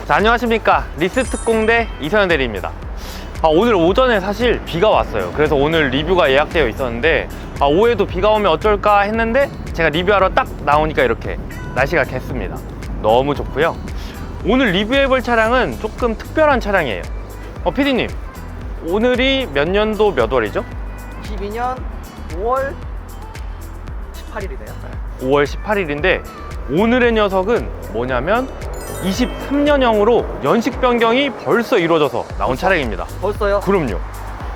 자, 안녕하십니까. 리스특공대 이서현 대리입니다. 오늘 오전에 사실 비가 왔어요. 그래서 오늘 리뷰가 예약되어 있었는데 오후에도 비가 오면 어쩔까 했는데 제가 리뷰하러 딱 나오니까 이렇게 날씨가 갰습니다. 너무 좋고요. 오늘 리뷰해볼 차량은 조금 특별한 차량이에요. PD님, 오늘이 몇 년도 몇 월이죠? 22년 5월 18일이네요. 5월 18일인데 오늘의 녀석은 뭐냐면 23년형으로 연식 변경이 벌써 이루어져서 나온 차량입니다. 벌써요? 그럼요.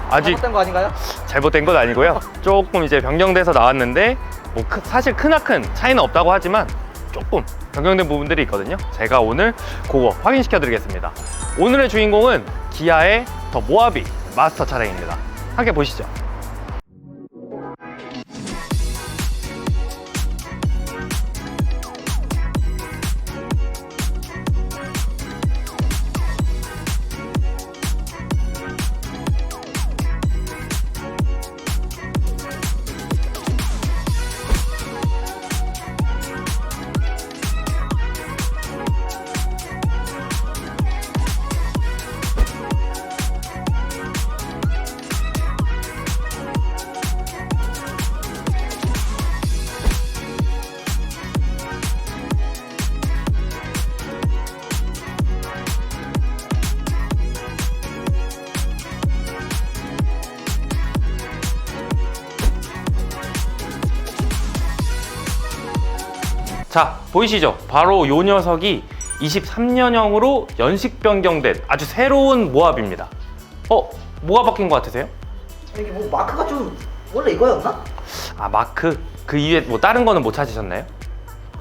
아직 잘못된 거 아닌가요? 잘못된 건 아니고요. 조금 이제 변경돼서 나왔는데 뭐 사실 크나큰 차이는 없다고 하지만 조금 변경된 부분들이 있거든요. 제가 오늘 그거 확인시켜 드리겠습니다. 오늘의 주인공은 기아의 더 모하비 마스터 차량입니다. 함께 보시죠. 자, 보이시죠? 바로 이 녀석이 23년형으로 연식 변경된 아주 새로운 모하비입니다. 뭐가 바뀐 것 같으세요? 이게 뭐 마크가 좀 원래 이거였나? 마크? 그 이외에 뭐 다른 거는 못 찾으셨나요?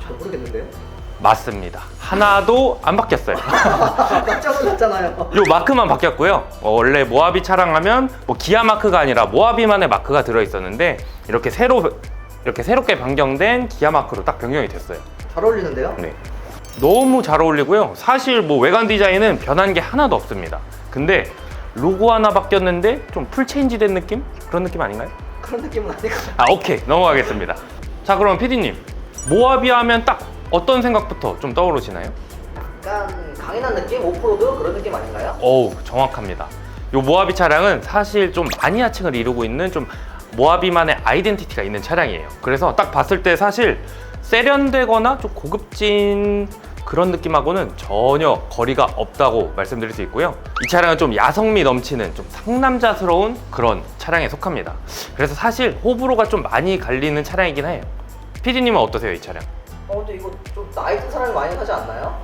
잘 모르겠는데요. 맞습니다. 하나도 안 바뀌었어요. 깜짝 놀랐잖아요. 요 마크만 바뀌었고요. 원래 모하비 차량 하면 뭐 기아 마크가 아니라 모하비만의 마크가 들어있었는데 이렇게 새롭게 변경된 기아 마크로 딱 변경이 됐어요. 잘 어울리는데요? 네. 너무 잘 어울리고요. 사실 뭐 외관 디자인은 변한 게 하나도 없습니다. 근데 로고 하나 바뀌었는데 좀 풀체인지 된 느낌? 그런 느낌 아닌가요? 그런 느낌은 아니고. 오케이. 넘어가겠습니다. 자, 그럼 PD님, 모하비 하면 딱 어떤 생각부터 좀 떠오르시나요? 약간 강인한 느낌? 오프로드 그런 느낌 아닌가요? 정확합니다. 요 모하비 차량은 사실 좀 마니아층을 이루고 있는 좀 모하비만의 아이덴티티가 있는 차량이에요. 그래서 딱 봤을 때 사실 세련되거나 좀 고급진 그런 느낌하고는 전혀 거리가 없다고 말씀드릴 수 있고요. 이 차량은 좀 야성미 넘치는 좀 상남자스러운 그런 차량에 속합니다. 그래서 사실 호불호가 좀 많이 갈리는 차량이긴 해요. PD님은 어떠세요, 이 차량? 근데 이거 좀 나이 든 사람이 많이 사지 않나요?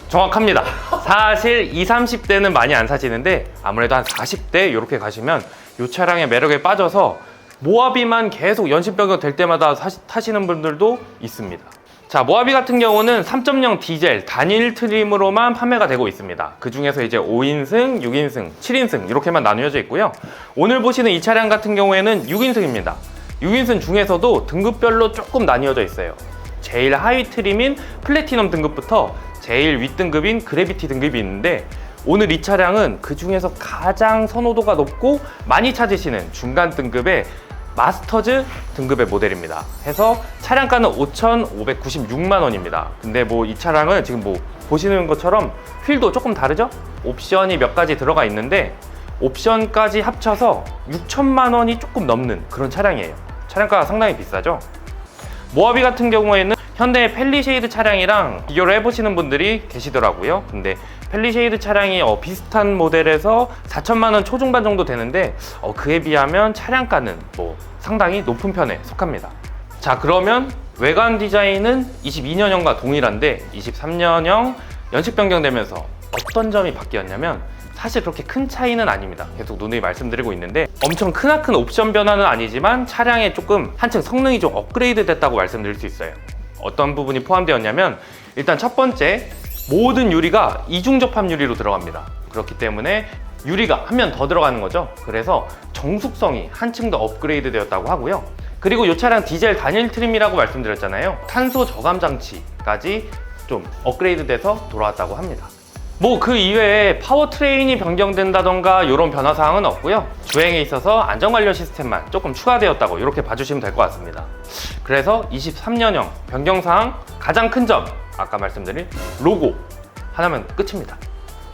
정확합니다. 사실 20, 30대는 많이 안 사시는데 아무래도 한 40대 이렇게 가시면 이 차량의 매력에 빠져서 모하비만 계속 연식 변경 될 때마다 타시는 분들도 있습니다. 자, 모하비 같은 경우는 3.0 디젤 단일 트림으로만 판매가 되고 있습니다. 그 중에서 이제 5인승, 6인승, 7인승 이렇게만 나누어져 있고요. 오늘 보시는 이 차량 같은 경우에는 6인승입니다. 6인승 중에서도 등급별로 조금 나뉘어져 있어요. 제일 하위 트림인 플래티넘 등급부터 제일 윗등급인 그래비티 등급이 있는데 오늘 이 차량은 그 중에서 가장 선호도가 높고 많이 찾으시는 중간 등급의 마스터즈 등급의 모델입니다. 해서 차량가는 5,596만 원입니다. 근데 뭐 이 차량은 지금 뭐 보시는 것처럼 휠도 조금 다르죠? 옵션이 몇 가지 들어가 있는데 옵션까지 합쳐서 6천만 원이 조금 넘는 그런 차량이에요. 차량가가 상당히 비싸죠? 모하비 같은 경우에는 현대의 펠리쉐이드 차량이랑 비교를 해보시는 분들이 계시더라고요. 근데 펠리쉐이드 차량이 비슷한 모델에서 4천만 원 초중반 정도 되는데 그에 비하면 차량가는 뭐 상당히 높은 편에 속합니다. 자, 그러면 외관 디자인은 22년형과 동일한데 23년형 연식 변경되면서 어떤 점이 바뀌었냐면 사실 그렇게 큰 차이는 아닙니다. 계속 누누이 말씀드리고 있는데 엄청 크나큰 옵션 변화는 아니지만 차량에 조금 한층 성능이 좀 업그레이드 됐다고 말씀드릴 수 있어요. 어떤 부분이 포함되었냐면 일단 첫 번째, 모든 유리가 이중 접합 유리로 들어갑니다. 그렇기 때문에 유리가 한 면 더 들어가는 거죠. 그래서 정숙성이 한층 더 업그레이드 되었다고 하고요. 그리고 이 차량 디젤 단일 트림이라고 말씀드렸잖아요. 탄소 저감 장치까지 좀 업그레이드 돼서 돌아왔다고 합니다. 뭐 그 이외에 파워트레인이 변경된다던가 이런 변화사항은 없고요. 주행에 있어서 안전관련 시스템만 조금 추가되었다고 이렇게 봐주시면 될 것 같습니다. 그래서 23년형 변경사항 가장 큰 점, 아까 말씀드린 로고 하나면 끝입니다.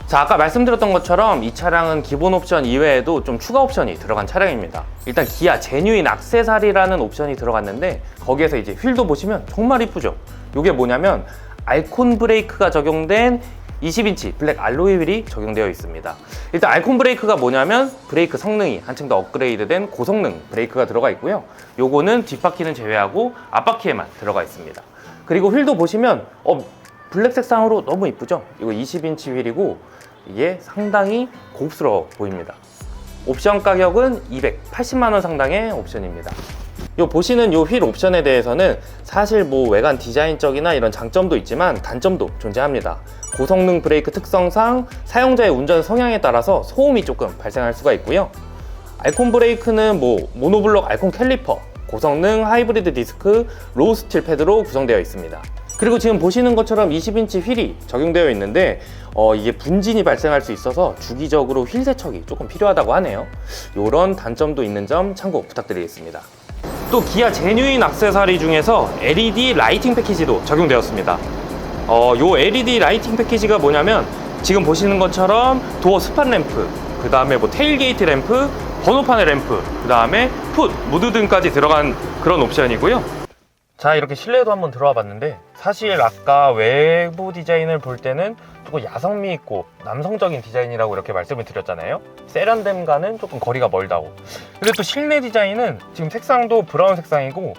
자, 아까 말씀드렸던 것처럼 이 차량은 기본 옵션 이외에도 좀 추가 옵션이 들어간 차량입니다. 일단 기아 제뉴인 액세서리라는 옵션이 들어갔는데 거기에서 이제 휠도 보시면 정말 이쁘죠. 이게 뭐냐면 알콘 브레이크가 적용된 20인치 블랙 알로이 휠이 적용되어 있습니다. 일단 알콘 브레이크가 뭐냐면 브레이크 성능이 한층 더 업그레이드된 고성능 브레이크가 들어가 있고요. 요거는 뒷바퀴는 제외하고 앞바퀴에만 들어가 있습니다. 그리고 휠도 보시면 블랙 색상으로 너무 이쁘죠? 이거 20인치 휠이고 이게 상당히 고급스러워 보입니다. 옵션 가격은 280만 원 상당의 옵션입니다. 요 보시는 요 휠 옵션에 대해서는 사실 뭐 외관 디자인적이나 이런 장점도 있지만 단점도 존재합니다. 고성능 브레이크 특성상 사용자의 운전 성향에 따라서 소음이 조금 발생할 수가 있고요. 알콘 브레이크는 뭐 모노블록 알콘 캘리퍼, 고성능 하이브리드 디스크, 로우 스틸 패드로 구성되어 있습니다. 그리고 지금 보시는 것처럼 20인치 휠이 적용되어 있는데 이게 분진이 발생할 수 있어서 주기적으로 휠 세척이 조금 필요하다고 하네요. 이런 단점도 있는 점 참고 부탁드리겠습니다. 또 기아 제뉴인 액세서리 중에서 LED 라이팅 패키지도 적용되었습니다. 요 LED 라이팅 패키지가 뭐냐면 지금 보시는 것처럼 도어 스팟 램프, 그 다음에 뭐 테일게이트 램프, 번호판의 램프, 그 다음에 풋, 무드 등까지 들어간 그런 옵션이고요. 자, 이렇게 실내도 한번 들어와 봤는데 사실 아까 외부 디자인을 볼 때는 조금 야성미 있고 남성적인 디자인이라고 이렇게 말씀을 드렸잖아요. 세련됨과는 조금 거리가 멀다고. 근데 또 실내 디자인은 지금 색상도 브라운 색상이고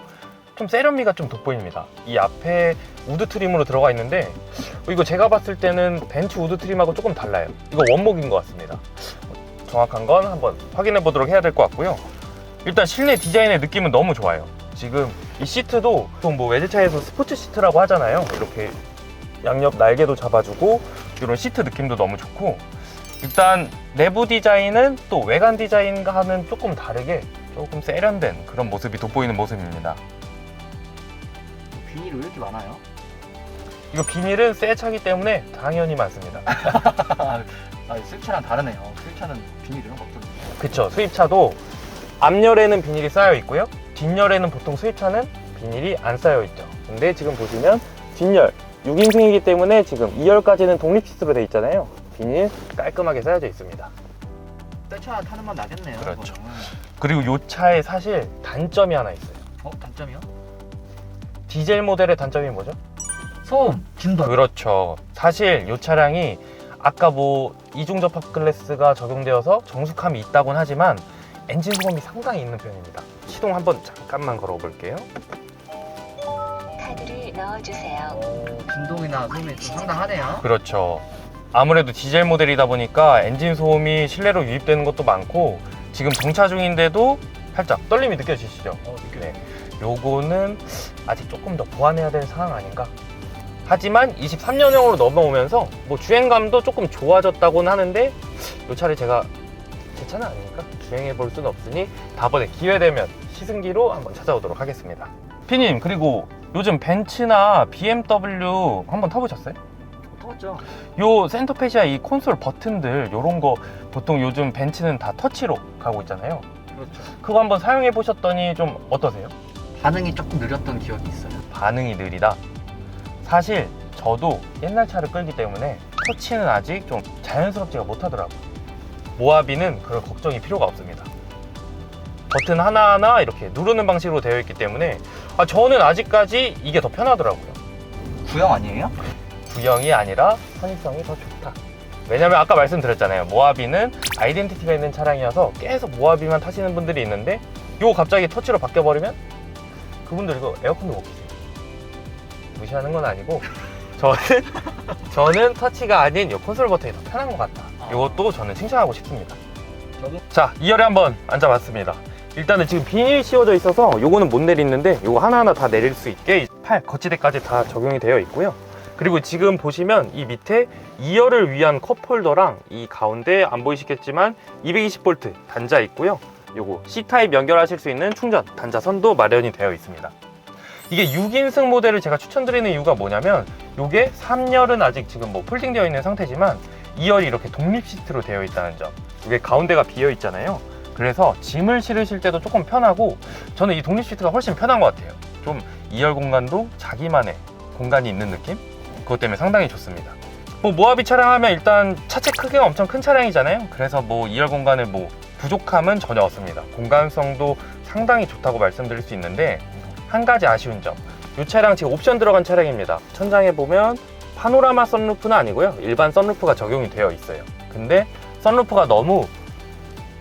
좀 세련미가 좀 돋보입니다. 이 앞에 우드 트림으로 들어가 있는데 이거 제가 봤을 때는 벤츠 우드 트림하고 조금 달라요. 이거 원목인 것 같습니다. 정확한 건 한번 확인해 보도록 해야 될 것 같고요. 일단 실내 디자인의 느낌은 너무 좋아요. 지금 이 시트도 좀 뭐 외제차에서 스포츠 시트라고 하잖아요. 이렇게 양옆 날개도 잡아주고 이런 시트 느낌도 너무 좋고, 일단 내부 디자인은 또 외관 디자인과는 조금 다르게 조금 세련된 그런 모습이 돋보이는 모습입니다. 비닐이 왜 이렇게 많아요? 이거 비닐은 새 차기 때문에 당연히 많습니다. 수입차랑 다르네요. 수입차는 비닐 이런 거 없거든요. 그쵸, 수입차도 앞열에는 비닐이 쌓여 있고요, 뒷열에는 보통 수입차는 비닐이 안 쌓여 있죠. 근데 지금 보시면 뒷열 6인승이기 때문에 지금 2열까지는 독립 시트로 되어 있잖아요. 비닐 깔끔하게 쌓여져 있습니다. 새차 타는 맛 나겠네요. 그렇죠. 이거는. 그리고 이 차에 사실 단점이 하나 있어요. 단점이요? 디젤 모델의 단점이 뭐죠? 소음, 진동. 그렇죠. 사실 이 차량이 아까 뭐 이중 접합 글래스가 적용되어서 정숙함이 있다곤 하지만 엔진 소음이 상당히 있는 편입니다. 시동 한번 잠깐만 걸어볼게요. 카드를 넣어주세요. 진동이나 소음이 좀 상당하네요. 그렇죠. 아무래도 디젤 모델이다 보니까 엔진 소음이 실내로 유입되는 것도 많고, 지금 정차 중인데도 살짝 떨림이 느껴지시죠? 네. 요거는 아직 조금 더 보완해야 될 상황 아닌가? 하지만 23년형으로 넘어오면서 뭐 주행감도 조금 좋아졌다고는 하는데 이 차를 제가 제 차는 아니니까 주행해 볼 수는 없으니 다음번에 기회되면 시승기로 한번 찾아오도록 하겠습니다. 피님, 그리고 요즘 벤츠나 BMW 한번 타보셨어요? 타봤죠. 요 센터페시아 이 콘솔 버튼들 요런 거 보통 요즘 벤츠는 다 터치로 가고 있잖아요. 그렇죠. 그거 한번 사용해 보셨더니 좀 어떠세요? 반응이 조금 느렸던 기억이 있어요. 반응이 느리다. 사실 저도 옛날 차를 끌기 때문에 터치는 아직 좀 자연스럽지가 못하더라고요. 모하비는 그럴 걱정이 필요가 없습니다. 버튼 하나하나 이렇게 누르는 방식으로 되어 있기 때문에 저는 아직까지 이게 더 편하더라고요. 구형 아니에요? 구형이 아니라 편의성이 더 좋다. 왜냐면 아까 말씀드렸잖아요. 모하비는 아이덴티티가 있는 차량이어서 계속 모하비만 타시는 분들이 있는데 이거 갑자기 터치로 바뀌어버리면 그분들 이거 에어컨도 못 키세요. 무시하는 건 아니고 저는 터치가 아닌 이 콘솔 버튼이 더 편한 것 같다. 이것도 저는 칭찬하고 싶습니다. 저도. 자, 2열에 한번 앉아봤습니다. 일단은 지금 비닐이 씌워져 있어서 요거는 못 내리는데 요거 하나하나 다 내릴 수 있게 팔 거치대까지 다 적용이 되어 있고요. 그리고 지금 보시면 이 밑에 2열을 위한 컵홀더랑 이 가운데 안 보이시겠지만 220V 단자 있고요. 요거 C타입 연결하실 수 있는 충전 단자선도 마련이 되어 있습니다. 이게 6인승 모델을 제가 추천드리는 이유가 뭐냐면 요게 3열은 아직 지금 뭐 폴딩되어 있는 상태지만 2열이 이렇게 독립 시트로 되어 있다는 점. 이게 가운데가 비어 있잖아요. 그래서 짐을 실으실 때도 조금 편하고 저는 이 독립 시트가 훨씬 편한 것 같아요. 좀 2열 공간도 자기만의 공간이 있는 느낌? 그것 때문에 상당히 좋습니다. 뭐 모하비 차량 하면 일단 차체 크기가 엄청 큰 차량이잖아요. 그래서 뭐 2열 공간에 뭐 부족함은 전혀 없습니다. 공간성도 상당히 좋다고 말씀드릴 수 있는데 한 가지 아쉬운 점, 이 차량 지금 옵션 들어간 차량입니다. 천장에 보면 파노라마 썬루프는 아니고요, 일반 썬루프가 적용이 되어 있어요. 근데 썬루프가 너무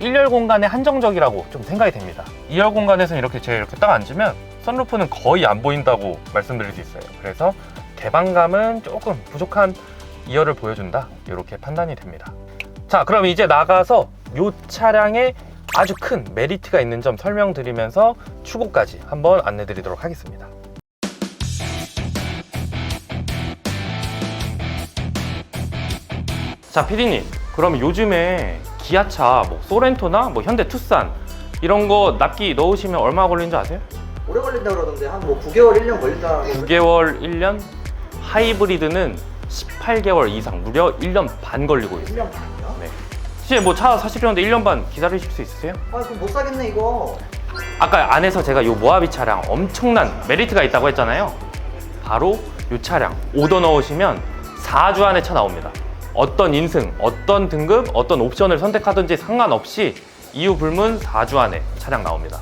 1열 공간에 한정적이라고 좀 생각이 됩니다. 2열 공간에서는 이렇게 제가 이렇게 딱 앉으면 썬루프는 거의 안 보인다고 말씀드릴 수 있어요. 그래서 개방감은 조금 부족한 2열을 보여준다, 이렇게 판단이 됩니다. 자, 그럼 이제 나가서 이 차량에 아주 큰 메리트가 있는 점 설명드리면서 추고까지 한번 안내 드리도록 하겠습니다. 자, 피디님, 그럼 요즘에 기아차, 뭐 소렌토나 뭐 현대 투싼 이런 거 납기 넣으시면 얼마 걸리는 줄 아세요? 오래 걸린다 그러던데 한 뭐 9개월, 1년 걸린다. 9개월, 1년? 하이브리드는 18개월 이상, 무려 1년 반 걸리고 있어요. 1년 반이요? 네. 혹시 뭐 차 사시려는데 1년 반 기다리실 수 있으세요? 아, 그럼 못 사겠네 이거. 아까 안에서 제가 이 모하비 차량 엄청난 메리트가 있다고 했잖아요. 바로 이 차량 오더 넣으시면 4주 안에 차 나옵니다. 어떤 인승, 어떤 등급, 어떤 옵션을 선택하든지 상관없이 이유 불문 4주 안에 차량 나옵니다.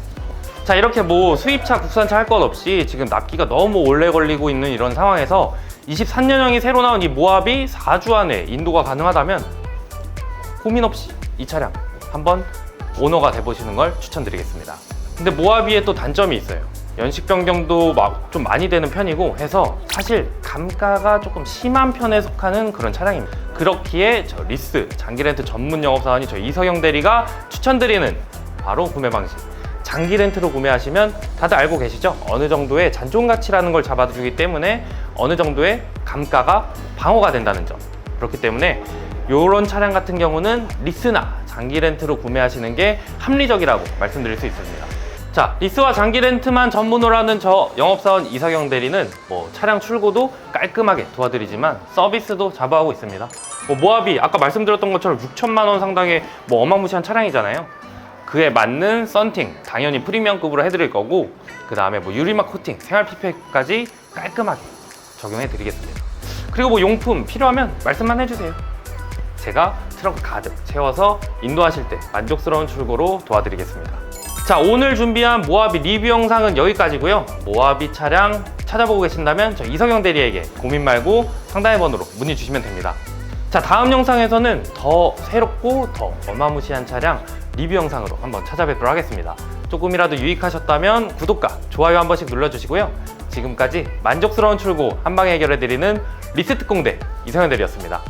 자, 이렇게 뭐 수입차, 국산차 할 것 없이 지금 납기가 너무 오래 걸리고 있는 이런 상황에서 23년형이 새로 나온 이 모하비 4주 안에 인도가 가능하다면 고민 없이 이 차량 한번 오너가 돼보시는 걸 추천드리겠습니다. 근데 모하비에 또 단점이 있어요. 연식 변경도 막 좀 많이 되는 편이고 해서 사실 감가가 조금 심한 편에 속하는 그런 차량입니다. 그렇기에 저 리스 장기 렌트 전문 영업사원이 저 이석영 대리가 추천드리는 바로 구매 방식, 장기 렌트로 구매하시면 다들 알고 계시죠? 어느 정도의 잔존 가치라는 걸 잡아주기 때문에 어느 정도의 감가가 방어가 된다는 점. 그렇기 때문에 이런 차량 같은 경우는 리스나 장기 렌트로 구매하시는 게 합리적이라고 말씀드릴 수 있습니다. 자, 리스와 장기 렌트만 전문으로 하는 저 영업사원 이석영 대리는 뭐 차량 출고도 깔끔하게 도와드리지만 서비스도 자부하고 있습니다. 뭐 모하비 아까 말씀드렸던 것처럼 6천만 원 상당의 뭐 어마무시한 차량이잖아요. 그에 맞는 썬팅 당연히 프리미엄급으로 해드릴 거고, 그 다음에 뭐 유리막 코팅, 생활 PPF까지 깔끔하게 적용해 드리겠습니다. 그리고 뭐 용품 필요하면 말씀만 해주세요. 제가 트렁크 가득 채워서 인도하실 때 만족스러운 출고로 도와드리겠습니다. 자, 오늘 준비한 모하비 리뷰 영상은 여기까지고요. 모하비 차량 찾아보고 계신다면 저 이석영 대리에게 고민 말고 상담의 번호로 문의 주시면 됩니다. 자, 다음 영상에서는 더 새롭고 더 어마무시한 차량 리뷰 영상으로 한번 찾아뵙도록 하겠습니다. 조금이라도 유익하셨다면 구독과 좋아요 한 번씩 눌러주시고요. 지금까지 만족스러운 출고 한방에 해결해드리는 리스특공대 이석영 대리였습니다.